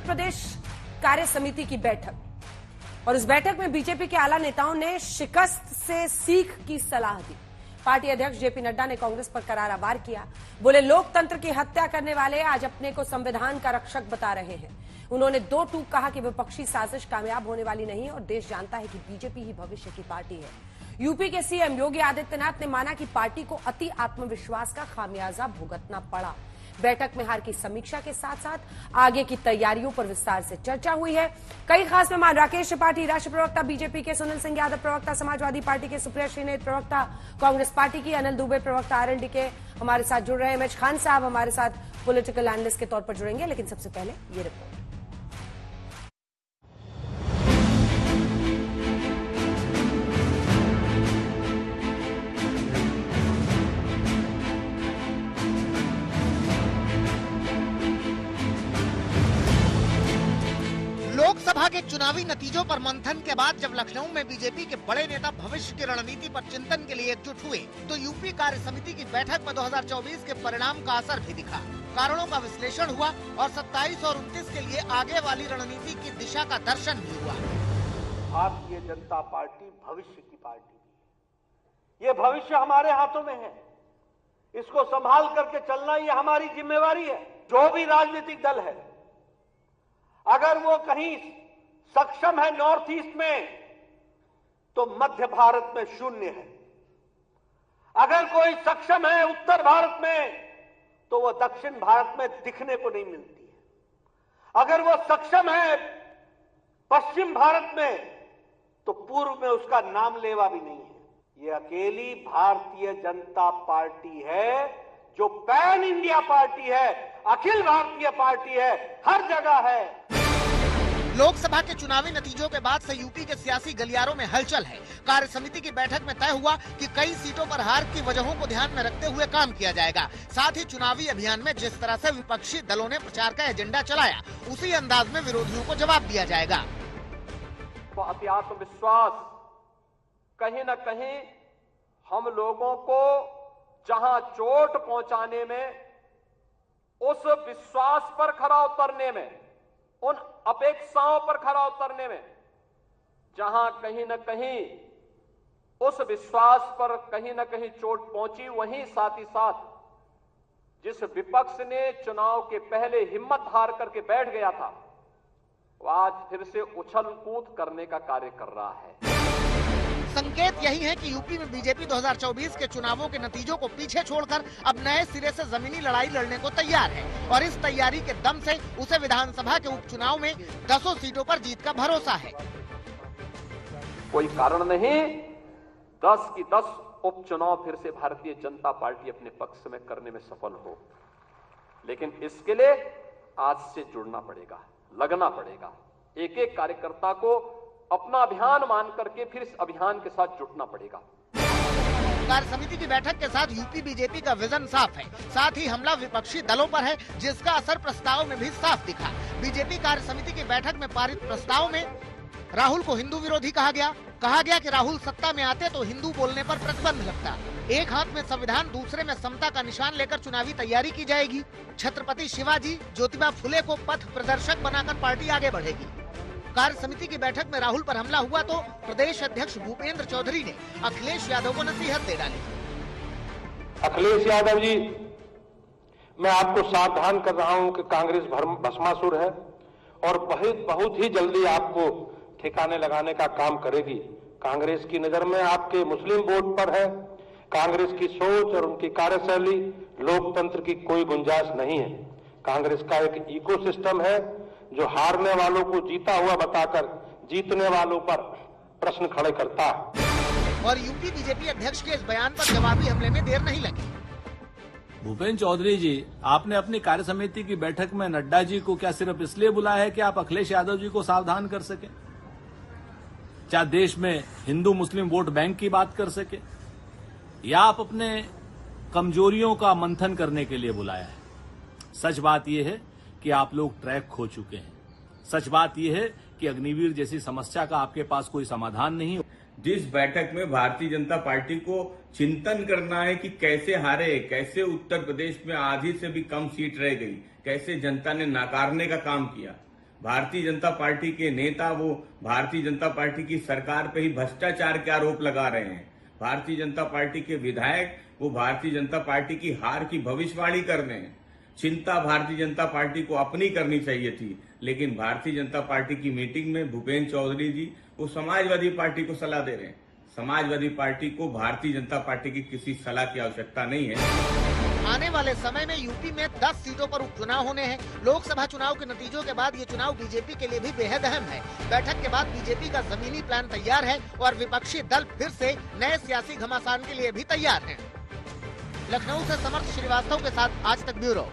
प्रदेश कार्य समिति की बैठक और इस बैठक में बीजेपी के आला नेताओं ने शिकस्त से सीख की सलाह दी। पार्टी अध्यक्ष जेपी नड्डा ने कांग्रेस पर करारा वार किया। बोले, लोकतंत्र की हत्या करने वाले आज अपने को संविधान का रक्षक बता रहे हैं। उन्होंने दो टूक कहा कि विपक्षी साजिश कामयाब होने वाली नहीं और देश जानता है कि बीजेपी ही भविष्य की पार्टी है। यूपी के सीएम योगी आदित्यनाथ ने माना कि पार्टी को अति आत्मविश्वास का खामियाजा भुगतना पड़ा। बैठक में हार की समीक्षा के साथ साथ आगे की तैयारियों पर विस्तार से चर्चा हुई है। कई खास मेहमान राकेश त्रिपाठी, राष्ट्रीय प्रवक्ता बीजेपी के, सुनील सिंह यादव प्रवक्ता समाजवादी पार्टी के, सुप्रिया श्रीनेत प्रवक्ता कांग्रेस पार्टी की, अनिल दुबे प्रवक्ता आरएलडी के हमारे साथ जुड़ रहे हैं। एमएच खान साहब हमारे साथ पॉलिटिकल एनालिस्ट के तौर पर जुड़ेंगे, लेकिन सबसे पहले ये रिपोर्ट। लोकसभा के चुनावी नतीजों पर मंथन के बाद जब लखनऊ में बीजेपी के बड़े नेता भविष्य की रणनीति पर चिंतन के लिए एकजुट हुए, तो यूपी कार्य समिति की बैठक में 2024 के परिणाम का असर भी दिखा। कारणों का विश्लेषण हुआ और 27 और 29 के लिए आगे वाली रणनीति की दिशा का दर्शन भी हुआ। भारतीय जनता पार्टी भविष्य की पार्टी है। ये भविष्य हमारे हाथों में है। इसको संभाल करके चलना ये हमारी जिम्मेवारी है। जो भी राजनीतिक दल है, अगर वो कहीं सक्षम है नॉर्थ ईस्ट में, तो मध्य भारत में शून्य है। अगर कोई सक्षम है उत्तर भारत में, तो वो दक्षिण भारत में दिखने को नहीं मिलती है। अगर वो सक्षम है पश्चिम भारत में, तो पूर्व में उसका नाम लेवा भी नहीं है। ये अकेली भारतीय जनता पार्टी है जो पैन इंडिया पार्टी है, अखिल भारतीय पार्टी है, हर जगह है। लोकसभा के चुनावी नतीजों के बाद से यूपी के सियासी गलियारों में हलचल है। कार्य समिति की बैठक में तय हुआ कि कई सीटों पर हार की वजहों को ध्यान में रखते हुए काम किया जाएगा। साथ ही चुनावी अभियान में जिस तरह से विपक्षी दलों ने प्रचार का एजेंडा चलाया, उसी अंदाज में विरोधियों को जवाब दिया जाएगा। तो अति आत्मविश्वास कहीं न कहीं हम लोगों को जहां चोट पहुंचाने में, उस विश्वास पर खरा उतरने में, उन अपेक्षाओं पर खरा उतरने में, जहां कहीं न कहीं उस विश्वास पर कहीं न कहीं चोट पहुंची, वहीं साथ ही साथ जिस विपक्ष ने चुनाव के पहले हिम्मत हार करके बैठ गया था, वो आज फिर से उछल कूद करने का कार्य कर रहा है। संकेत यही है कि यूपी में बीजेपी 2024 के चुनावों के नतीजों को पीछे छोड़कर अब नए सिरे से जमीनी लड़ाई लड़ने को तैयार है और इस तैयारी के दम से उसे विधानसभा के उपचुनाव में 10 सीटों पर जीत का भरोसा है। कोई कारण नहीं 10 की 10 उपचुनाव फिर से भारतीय जनता पार्टी अपने पक्ष में करने में सफल हो, लेकिन इसके लिए आज से जुड़ना पड़ेगा, लगना पड़ेगा। एक एक कार्यकर्ता को अपना अभियान मान करके फिर इस अभियान के साथ जुटना पड़ेगा। कार्य समिति की बैठक के साथ यूपी बीजेपी का विजन साफ है। साथ ही हमला विपक्षी दलों पर है, जिसका असर प्रस्ताव में भी साफ दिखा। बीजेपी कार्य समिति की बैठक में पारित प्रस्ताव में राहुल को हिंदू विरोधी कहा गया कि राहुल सत्ता में आते तो हिंदू बोलने पर प्रतिबंध लगता। एक हाथ में संविधान, दूसरे में समता का निशान लेकर चुनावी तैयारी की जाएगी। छत्रपति शिवाजी, ज्योतिबा फुले को पथ प्रदर्शक बनाकर पार्टी आगे बढ़ेगी। कार्य समिति की बैठक में राहुल पर हमला हुआ तो प्रदेश अध्यक्ष भूपेंद्र चौधरी ने अखिलेश यादव को नसीहत दे डाली। अखिलेश यादव जी, मैं आपको सावधान कर रहा हूं कि कांग्रेस भस्मासुर है और बहुत ही जल्दी आपको ठिकाने लगाने का काम करेगी। कांग्रेस की नजर में आपके मुस्लिम वोट पर है। कांग्रेस की सोच और उनकी कार्यशैली, लोकतंत्र की कोई गुंजाइश नहीं है। कांग्रेस का एक इकोसिस्टम है जो हारने वालों को जीता हुआ बताकर जीतने वालों पर प्रश्न खड़े करता है। और यूपी बीजेपी अध्यक्ष के इस बयान पर जवाबी हमले में देर नहीं लगी। भूपेंद्र चौधरी जी, आपने अपनी कार्य समिति की बैठक में नड्डा जी को क्या सिर्फ इसलिए बुलाया है कि आप अखिलेश यादव जी को सावधान कर सके? क्या देश में हिंदू मुस्लिम वोट बैंक की बात कर सके, या आप अपने कमजोरियों का मंथन करने के लिए बुलाया है? सच बात यह है कि आप लोग ट्रैक खो चुके हैं। सच बात यह है कि अग्निवीर जैसी समस्या का आपके पास कोई समाधान नहीं। जिस बैठक में भारतीय जनता पार्टी को चिंतन करना है कि कैसे हारे, कैसे उत्तर प्रदेश में आधी से भी कम सीट रह गई, कैसे जनता ने नकारने का काम किया, भारतीय जनता पार्टी के नेता वो भारतीय जनता पार्टी की सरकार पे ही भ्रष्टाचार के आरोप लगा रहे हैं। भारतीय जनता पार्टी के विधायक वो भारतीय जनता पार्टी की हार की भविष्यवाणी कर रहे हैं। चिंता भारतीय जनता पार्टी को अपनी करनी चाहिए थी, लेकिन भारतीय जनता पार्टी की मीटिंग में भूपेंद्र चौधरी जी वो समाजवादी पार्टी को सलाह दे रहे हैं। समाजवादी पार्टी को भारतीय जनता पार्टी की किसी सलाह की आवश्यकता नहीं है। आने वाले समय में यूपी में 10 सीटों पर उपचुनाव होने हैं। लोकसभा चुनाव के नतीजों के बाद ये चुनाव बीजेपी के लिए भी बेहद अहम है। बैठक के बाद बीजेपी का जमीनी प्लान तैयार है और विपक्षी दल फिर से नए सियासी घमासान के लिए भी तैयार हैं। लखनऊ से समर्थ श्रीवास्तव के साथ आज तक ब्यूरो।